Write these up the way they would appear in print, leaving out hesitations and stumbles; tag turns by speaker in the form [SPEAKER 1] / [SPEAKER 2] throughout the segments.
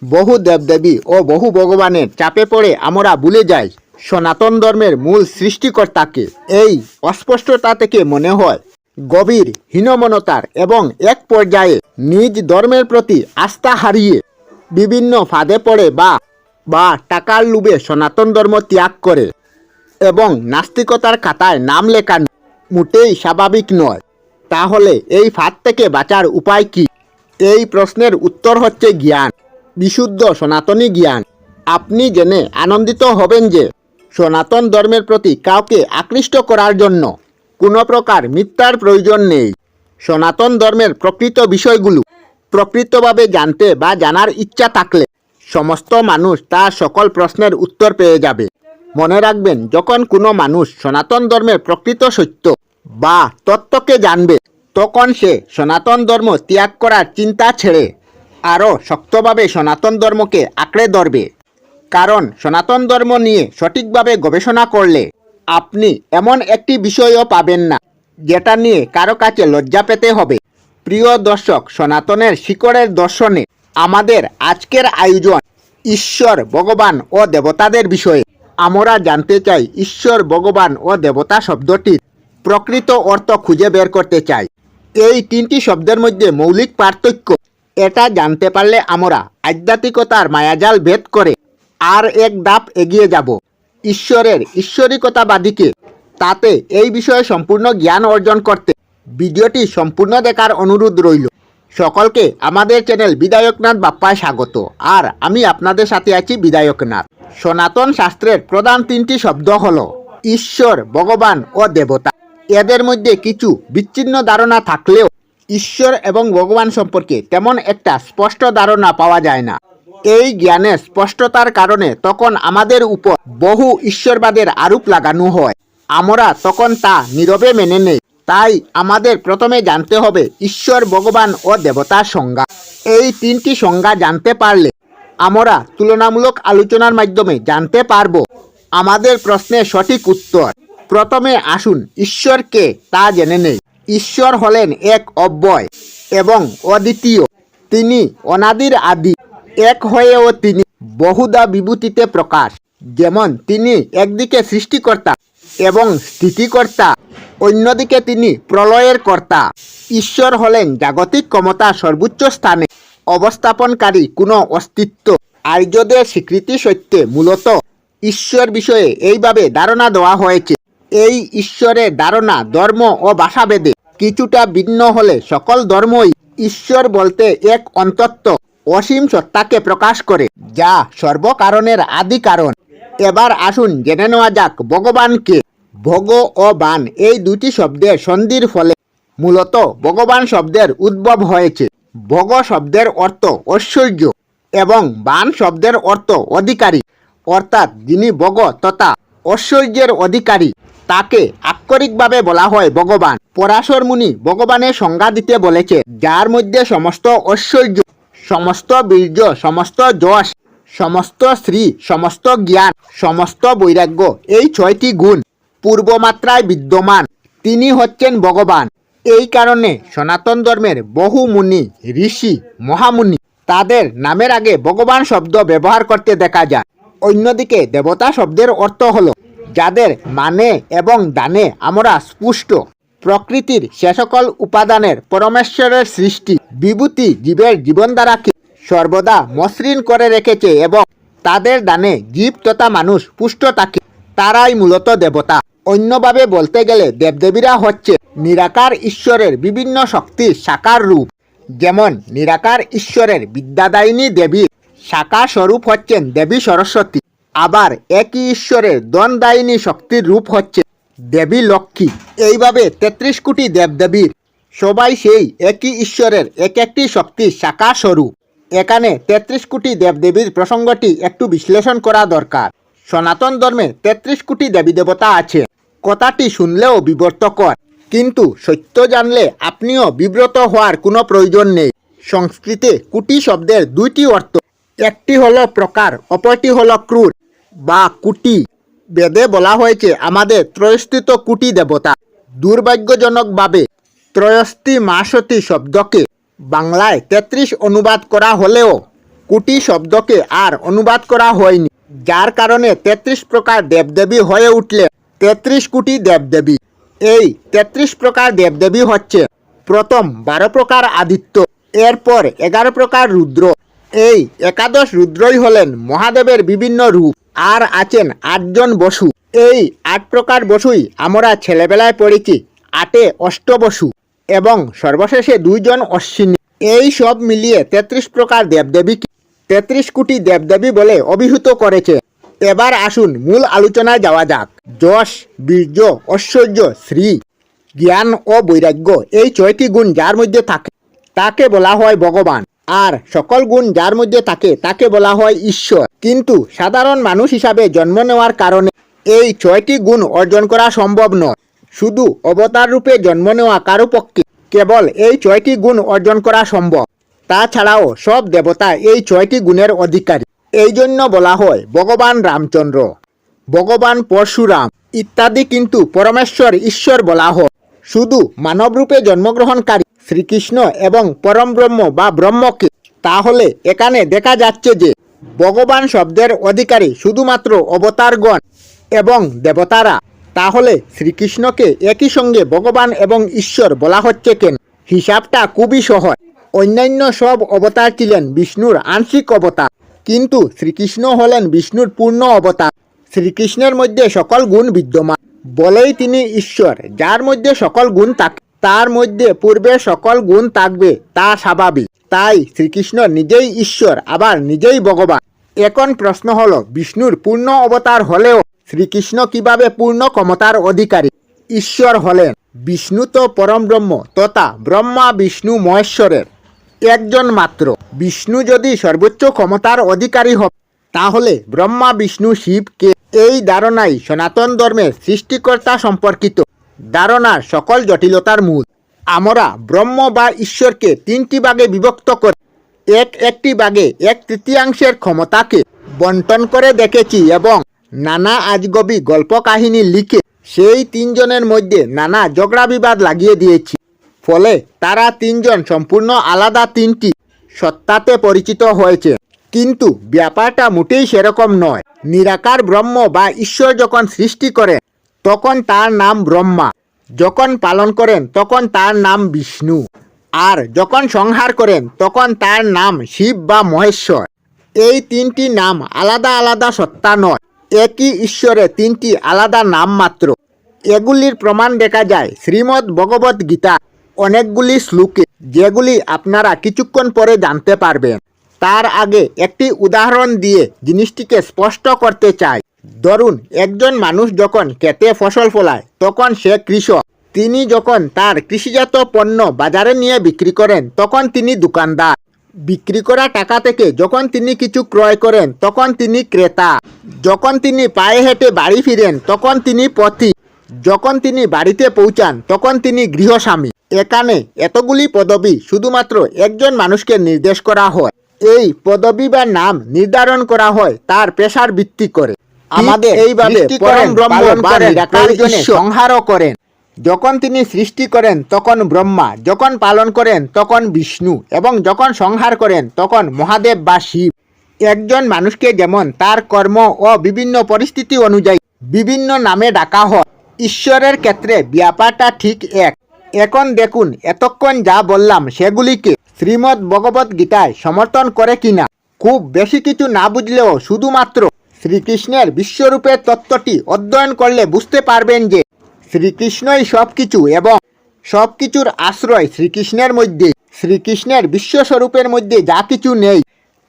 [SPEAKER 1] বহু দেবদেবী ও বহু ভগবানের চাপে পড়ে আমরা ভুলে যাই সনাতন ধর্মের মূল সৃষ্টিকর্তাকে। এই অস্পষ্টতা থেকে মনে হয় গভীর হীনমনতার এবং এক পর্যায়ে নিজ ধর্মের প্রতি আস্থা হারিয়ে বিভিন্ন ফাঁদে পড়ে বা টাকার লোভে সনাতন ধর্ম ত্যাগ করে এবং নাস্তিকতার খাতায় নাম লেখানো মোটেই স্বাভাবিক নয়। তাহলে এই ফাঁদ থেকে বাঁচার উপায় কি? এই প্রশ্নের উত্তর হচ্ছে জ্ঞান, বিশুদ্ধ সনাতনী জ্ঞান। আপনি জেনে আনন্দিত হবেন যে সনাতন ধর্মের প্রতি কাউকে আকৃষ্ট করার জন্য কোনো প্রকার মিথ্যার প্রয়োজন নেই। সনাতন ধর্মের প্রকৃত বিষয়গুলো প্রকৃতভাবে জানতে বা জানার ইচ্ছা থাকলে সমস্ত মানুষ তার সকল প্রশ্নের উত্তর পেয়ে যাবে। মনে রাখবেন, যখন কোনো মানুষ সনাতন ধর্মের প্রকৃত সত্য বা তত্ত্বকে জানবে, তখন সে সনাতন ধর্ম ত্যাগ করার চিন্তা ছেড়ে আরও শক্তভাবে সনাতন ধর্মকে আঁকড়ে ধরবে। কারণ সনাতন ধর্ম নিয়ে সঠিকভাবে গবেষণা করলে আপনি এমন একটি বিষয়ও পাবেন না যেটা নিয়ে কারো কাছে লজ্জা পেতে হবে। প্রিয় দর্শক, সনাতনের শিকড়ের দর্শনে আমাদের আজকের আয়োজন ঈশ্বর, ভগবান ও দেবতাদের বিষয়ে। আমরা জানতে চাই ঈশ্বর, ভগবান ও দেবতা শব্দটির প্রকৃত অর্থ খুঁজে বের করতে চাই। এই তিনটি শব্দের মধ্যে মৌলিক পার্থক্য এটা জানতে পারলে আমরা আধ্যাত্মিকতার মায়াজাল ভেদ করে আর এক ধাপ এগিয়ে যাব ঈশ্বরের ঈশ্বরিকতাবাদীকে। তাতে এই বিষয়ে সম্পূর্ণ জ্ঞান অর্জন করতে ভিডিওটি সম্পূর্ণ দেখার অনুরোধ রইল। সকলকে আমাদের চ্যানেল বিধায়কনাথ বাপ্পায় স্বাগত। আর আমি আপনাদের সাথে আছি বিধায়কনাথ। সনাতন শাস্ত্রের প্রধান তিনটি শব্দ হল ঈশ্বর, ভগবান ও দেবতা। এদের মধ্যে কিছু বিচ্ছিন্ন ধারণা থাকলেও ঈশ্বর এবং ভগবান সম্পর্কে তেমন একটা স্পষ্ট ধারণা পাওয়া যায় না। এই জ্ঞানের স্পষ্টতার কারণে তখন আমাদের উপর বহু ঈশ্বরবাদের আরোপ লাগানো হয়। আমরা তখন তা নীরবে মেনে নেই। তাই আমাদের প্রথমে জানতে হবে ঈশ্বর, ভগবান ও দেবতার সংজ্ঞা। এই তিনটি সংজ্ঞা জানতে পারলে আমরা তুলনামূলক আলোচনার মাধ্যমে জানতে পারব আমাদের প্রশ্নের সঠিক উত্তর। প্রথমে আসুন ঈশ্বরকে তা জেনে নেই। ঈশ্বর হলেন এক অব্যয় এবং অদ্বিতীয়। তিনি অনাদির আদি। এক হয়েও তিনি বহুধা বিভূতিতে প্রকাশ। যেমন তিনি একদিকে সৃষ্টিকর্তা এবং স্থিতিকর্তা, অন্যদিকে তিনি প্রলয়ের কর্তা। ঈশ্বর হলেন জাগতিক ক্ষমতা সর্বোচ্চ স্থানে অবস্থাপনকারী কোনো অস্তিত্ব। আর্যদের স্বীকৃতি সত্যে মূলত ঈশ্বর বিষয়ে এইভাবে ধারণা দেওয়া হয়েছে। এই ঈশ্বরের ধারণা ধর্ম ও ভাষাভেদে কিছুটা ভিন্ন হলে সকল ধর্মই ঈশ্বর বলতে এক অন্তত্ব অসীম সত্তাকে প্রকাশ করে, যা সর্বকারণের আদি কারণ। এবার আসুন জেনে নেওয়া যাক ভগবানকে। ভোগ ও বান এই দুটি শব্দের সন্ধির ফলে মূলত ভগবান শব্দের উদ্ভব হয়েছে। ভোগ শব্দের অর্থ ঐশ্বর্য এবং বান শব্দের অর্থ অধিকারী, অর্থাৎ যিনি ভোগ তথা ঐশ্বর্যের অধিকারী তাকে আক্ষরিকভাবে বলা হয় ভগবান। পরাশর মুনি ভগবানের সংজ্ঞা দিতে বলেছে, যার মধ্যে সমস্ত ঐশ্বর্য, সমস্ত বীর্য, সমস্ত যশ, সমস্ত শ্রী, সমস্ত জ্ঞান, সমস্ত বৈরাগ্য এই 6টি গুণ পূর্বমাত্রায় বিদ্যমান, তিনি হচ্ছেন ভগবান। এই কারণে সনাতন ধর্মের বহু মুনি, ঋষি, মহামুনি তাদের নামের আগে ভগবান শব্দ ব্যবহার করতে দেখা যায়। অন্যদিকে দেবতা শব্দের অর্থ হল যাদের মানে এবং দানে আমরা স্পুষ্ট। প্রকৃতির সে সকল উপাদানের পরমেশ্বরের সৃষ্টি বিভূতি জীবের জীবনধারাকে সর্বদা মসৃণ করে রেখেছে এবং তাদের দানে জীব তথা মানুষ পুষ্ট থাকে। তারাই মূলত দেবতা। অন্যভাবে বলতে গেলে দেবদেবীরা হচ্ছে নিরাকার ঈশ্বরের বিভিন্ন শক্তির সাকার রূপ। যেমন নিরাকার ঈশ্বরের বিদ্যাদায়িনী দেবীর সাকার স্বরূপ হচ্ছেন দেবী সরস্বতী। আবার একই ঈশ্বরের ধনদায়িনী শক্তির রূপ হচ্ছে দেবী লক্ষ্মী। এইভাবে 33 কোটি দেবদেবীর সবাই সেই একই ঈশ্বরের এক একটি শক্তির সাকার স্বরূপ। এখানে 33 কোটি দেবদেবীর প্রসঙ্গটি একটু বিশ্লেষণ করা দরকার। সনাতন ধর্মে 33 কোটি দেবী দেবতা আছে। কথাটি শুনলেও বিব্রতকর, কিন্তু সত্য জানলে আপনিও বিব্রত হওয়ার কোনো প্রয়োজন নেই। সংস্কৃতে কোটি শব্দের দুইটি অর্থ, একটি হলো প্রকার, অপরটি হলো ক্রূর বা কুটি। বেদে বলা হয়েছে আমাদের ত্রয়স্থিত কোটি দেবতা। দুর্ভাগ্যজনকভাবে ত্রয়স্থি মাসতি শব্দকে বাংলায় 33 অনুবাদ করা হলেও কোটি শব্দকে আর অনুবাদ করা হয়নি, যার কারণে 33 প্রকার দেবদেবী হয়ে উঠলেন 33 কোটি দেবদেবী। এই 33 প্রকার দেবদেবী হচ্ছে প্রথম 12 প্রকার আদিত্য, এরপর 11 প্রকার রুদ্র। এই একাদশ রুদ্রই হলেন মহাদেবের বিভিন্ন রূপ। আর আছেন 8 জন বসু। এই 8 প্রকার বসুই আমরা ছেলেবেলায় পড়েছি, 8 অষ্টবসু, এবং সর্বশেষে 2 জন অশ্বিনী। এই সব মিলিয়ে 33 প্রকার দেবদেবীকে 33 কোটি দেবদেবী বলে অভিহিত করেছে। এবার আসুন মূল আলোচনায় যাওয়া যাক। যশ, বীর্য, ঐশ্বর্য, শ্রী, জ্ঞান ও বৈরাগ্য, এই 6টি গুণ যার মধ্যে থাকে তাকে বলা হয় ভগবান। আর সকল গুণ যার মধ্যে থাকে তাকে বলা হয় ঈশ্বর। কিন্তু সাধারণ মানুষ হিসাবে জন্ম নেওয়ার কারণে এই 6টি গুণ অর্জন করা সম্ভব নয়। শুধু অবতার রূপে জন্ম নেওয়া কারো পক্ষে কেবল এই 6টি গুণ অর্জন করা সম্ভব। তাছাড়াও সব দেবতা এই 6টি গুণের অধিকারী। এই জন্য বলা হয় ভগবান রামচন্দ্র, ভগবান পরশুরাম ইত্যাদি। কিন্তু পরমেশ্বর ঈশ্বর বলা হয় শুধু মানবরূপে জন্মগ্রহণকারী শ্রীকৃষ্ণ এবং পরম ব্রহ্ম বা ব্রহ্মকে। তাহলে এখানে দেখা যাচ্ছে যে ভগবান শব্দের অধিকারী শুধুমাত্র অবতারগণ এবং দেবতারা। তাহলে শ্রীকৃষ্ণকে একই সঙ্গে ভগবান এবং ঈশ্বর বলা হচ্ছে কেন? হিসাবটা খুবই সহজ। অন্যান্য সব অবতার ছিলেন বিষ্ণুর আংশিক অবতার, কিন্তু শ্রীকৃষ্ণ হলেন বিষ্ণুর পূর্ণ অবতার। শ্রীকৃষ্ণের মধ্যে সকল গুণ বিদ্যমান বলেই তিনি ঈশ্বর। যার মধ্যে সকল গুণ থাকে তার মধ্যে পূর্বে সকল গুণ থাকবে, তা স্বাভাবিক। তাই শ্রীকৃষ্ণ নিজেই ঈশ্বর, আবার নিজেই ভগবান। এখন প্রশ্ন হলো, বিষ্ণুর পূর্ণ অবতার হলেও শ্রীকৃষ্ণ কিভাবে পূর্ণ ক্ষমতার অধিকারী ঈশ্বর হলেন? বিষ্ণু তো পরম ব্রহ্ম তথা ব্রহ্মা বিষ্ণু মহেশ্বরের একজন মাত্র। বিষ্ণু যদি সর্বোচ্চ ক্ষমতার অধিকারী হবে তাহলে ব্রহ্মা বিষ্ণু শিব কে? এই ধারণাই সনাতন ধর্মের সৃষ্টিকর্তা সম্পর্কিত ধারণার সকল জটিলতার মূল। আমরা ব্রহ্ম বা ঈশ্বরকে 3টি ভাগে বিভক্ত করে একটি ভাগে 1/3 ক্ষমতাকে বন্টন করে দেখেছি এবং নানা আজগবি গল্প কাহিনী লিখে সেই 3 জনের মধ্যে নানা ঝগড়া বিবাদ লাগিয়ে দিয়েছি। ফলে তারা 3 জন সম্পূর্ণ আলাদা 3টি সত্তাতে পরিচিত হয়েছে। কিন্তু ব্যাপারটা মোটেই সেরকম নয়। নিরাকার ব্রহ্ম বা ঈশ্বর যখন সৃষ্টি করেন তখন তার নাম ব্রহ্মা, যখন পালন করেন তখন তার নাম বিষ্ণু, আর যখন সংহার করেন তখন তার নাম শিব বা মহেশ্বর। এই 3টি নাম আলাদা আলাদা সত্তা নয়, একই ঈশ্বরের 3টি আলাদা নাম মাত্র। এগুলির প্রমাণ দেখা যায় শ্রীমদ্ ভগবত গীতা অনেকগুলি শ্লোকে, যেগুলি আপনারা কিছুক্ষণ পরে জানতে পারবেন। তার আগে একটি উদাহরণ দিয়ে জিনিসটিকে স্পষ্ট করতে চাই। ধরুন, একজন মানুষ যখন খেতে ফসল ফলায় তখন সে কৃষক। তিনি যখন তার কৃষিজাত পণ্য বাজারে নিয়ে বিক্রি করেন তখন তিনি দোকানদার। বিক্রি করা টাকা থেকে যখন তিনি কিছু ক্রয় করেন তখন তিনি ক্রেতা। যখন তিনি পায়ে হেঁটে বাড়ি ফিরেন তখন তিনি পথিক। যখন তিনি বাড়িতে পৌঁছান তখন তিনি গৃহস্বামী। এখানে এতগুলি পদবি শুধুমাত্র একজন মানুষকে নির্দেশ করা হয়। এই পদবি বা নাম নির্ধারণ করা হয় তার পেশার ভিত্তি করে। আমাদের এইভাবে পরম ব্রহ্ম বা নিরাকার সংহারও করেন। যখন তিনি সৃষ্টি করেন তখন ব্রহ্মা, যখন পালন করেন তখন বিষ্ণু, এবং যখন সংহার করেন তখন মহাদেব বা শিব। একজন মানুষকে যেমন তার কর্ম ও বিভিন্ন পরিস্থিতি অনুযায়ী বিভিন্ন নামে ডাকা হয়, ঈশ্বরের ক্ষেত্রে ব্যাপারটা ঠিক এক। এখন দেখুন, এতক্ষণ যা বললাম সেগুলিকে শ্রীমদ্ ভগবত গীতায় সমর্থন করে কিনা। খুব বেশি কিছু না বুঝলেও শুধুমাত্র শ্রীকৃষ্ণের বিশ্বরূপের তত্ত্বটি অধ্যয়ন করলে বুঝতে পারবেন যে শ্রীকৃষ্ণই সব কিছু এবং সব কিছুর আশ্রয় শ্রীকৃষ্ণের মধ্যে। শ্রীকৃষ্ণের বিশ্বস্বরূপের মধ্যে যা কিছু নেই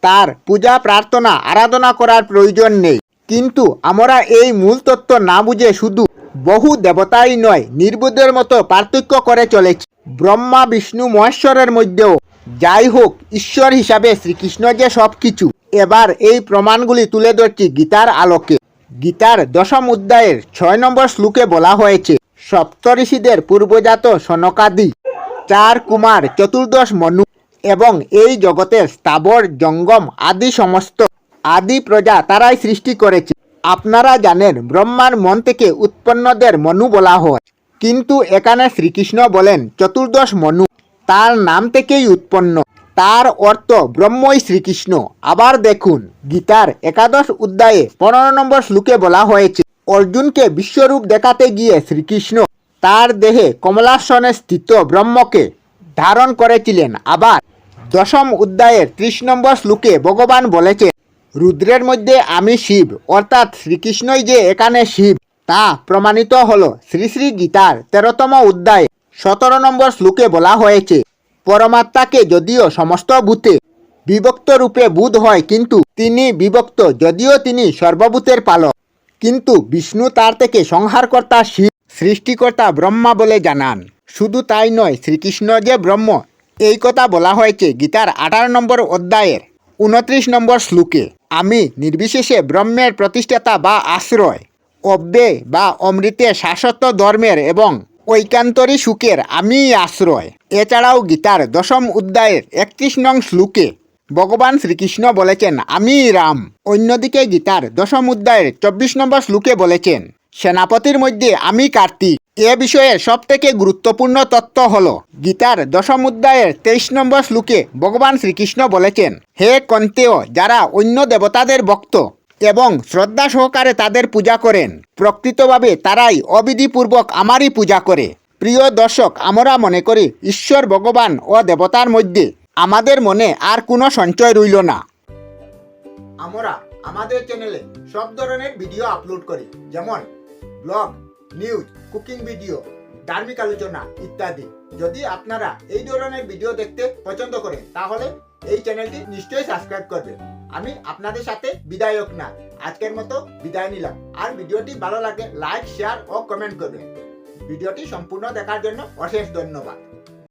[SPEAKER 1] তার পূজা প্রার্থনা আরাধনা করার প্রয়োজন নেই। কিন্তু আমরা এই মূল তত্ত্ব না বুঝে শুধু বহু দেবতাই নয় নির্বুদ্ধের মতো পার্থক্য করে চলেছি। ব্রহ্মা বিষ্ণু মহেশ্বরের মধ্যেও যাই হোক, ঈশ্বর হিসাবে শ্রীকৃষ্ণ যে সব কিছু। এবার এই প্রমাণগুলি তুলে ধরছি গীতার আলোকে। গীতার 10ম অধ্যায়ের 6 নম্বর শ্লোকে বলা হয়েছে, সপ্তঋষিদের পূর্বজাত সনকাদি 4 কুমার 14 মনু এবং এই জগতের স্থাবর জঙ্গম আদি সমস্ত আদি প্রজা তারাই সৃষ্টি করেছে। আপনারা জানেন ব্রহ্মার মন থেকে উৎপন্নদের মনু বলা হয়, কিন্তু এখানে শ্রীকৃষ্ণ বলেন 14 মনু তার নাম থেকেই উৎপন্ন। তার অর্থ ব্রহ্মই শ্রীকৃষ্ণ। আবার দেখুন, গীতার 11 অধ্যায়ে 15 নম্বর শ্লোকে বলা হয়েছে, অর্জুনকে বিশ্বরূপ দেখাতে গিয়ে শ্রীকৃষ্ণ তার দেহে কমলাসনে স্থিত ব্রহ্মকে ধারণ করেছিলেন। আবার 10 অধ্যায়ের 30 নম্বর শ্লোকে ভগবান বলেছেন, রুদ্রের মধ্যে আমি শিব, অর্থাৎ শ্রীকৃষ্ণই যে এখানে শিব তা প্রমাণিত হল। শ্রী শ্রী গীতার 13তম অধ্যায়ে 17 নম্বর শ্লোকে বলা হয়েছে, পরমাত্মাকে যদিও সমস্ত ভূতে বিভক্ত রূপে বোধ হয়, কিন্তু তিনি বিভক্ত, যদিও তিনি সর্বভূতের পালক, কিন্তু বিষ্ণু তার থেকে সংহারকর্তা শিব, সৃষ্টিকর্তা ব্রহ্মা বলে জানান। শুধু তাই নয়, শ্রীকৃষ্ণ যে ব্রহ্ম এই কথা বলা হয়েছে গীতার 18 নম্বর অধ্যায়ের 29 নম্বর শ্লোকে, আমি নির্বিশেষে ব্রহ্মের প্রতিষ্ঠাতা বা আশ্রয়, অব্যয় বা অমৃতে শাশ্বত ধর্মের এবং ঐকান্তরী সুখের আমি আশ্রয়। এছাড়াও গীতার 10 অধ্যায়ের 31 নং শ্লোকে ভগবান শ্রীকৃষ্ণ বলেছেন, আমি রাম। অন্যদিকে গীতার 10 অধ্যায়ের 24 নম্বর শ্লোকে বলেছেন, সেনাপতির মধ্যে আমি কার্তিক। এ বিষয়ে সবথেকে গুরুত্বপূর্ণ তথ্য হল, গীতার 10 অধ্যায়ের 23 নম্বর শ্লোকে ভগবান শ্রীকৃষ্ণ বলেছেন, হে কন্তেয়, যারা অন্য দেবতাদের ভক্ত এবং শ্রদ্ধা সহকারে তাদের পূজা করেন, প্রকৃতভাবে তারাই অবিধিপূর্বক আমারই পূজা করে। প্রিয় দর্শক, আমরা মনে করি ঈশ্বর ভগবান ও দেবতার মধ্যে আমাদের মনে আর কোনো সঞ্চয় রইল না। আমরা আমাদের চ্যানেলে সব ধরনের ভিডিও আপলোড করি, যেমন ব্লগ, নিউজ, কুকিং ভিডিও, ধার্মিক আলোচনা ইত্যাদি। যদি আপনারা এই ধরনের ভিডিও দেখতে পছন্দ করেন, তাহলে এই চ্যানেলটি নিশ্চয়ই সাবস্ক্রাইব করবেন। আমি আপনাদের সাথে বিদায়ক না, আজকের মতো বিদায় নিলাম। আর ভিডিওটি ভালো লাগে লাইক, শেয়ার ও কমেন্ট করবেন। ভিডিওটি সম্পূর্ণ দেখার জন্য অশেষ ধন্যবাদ।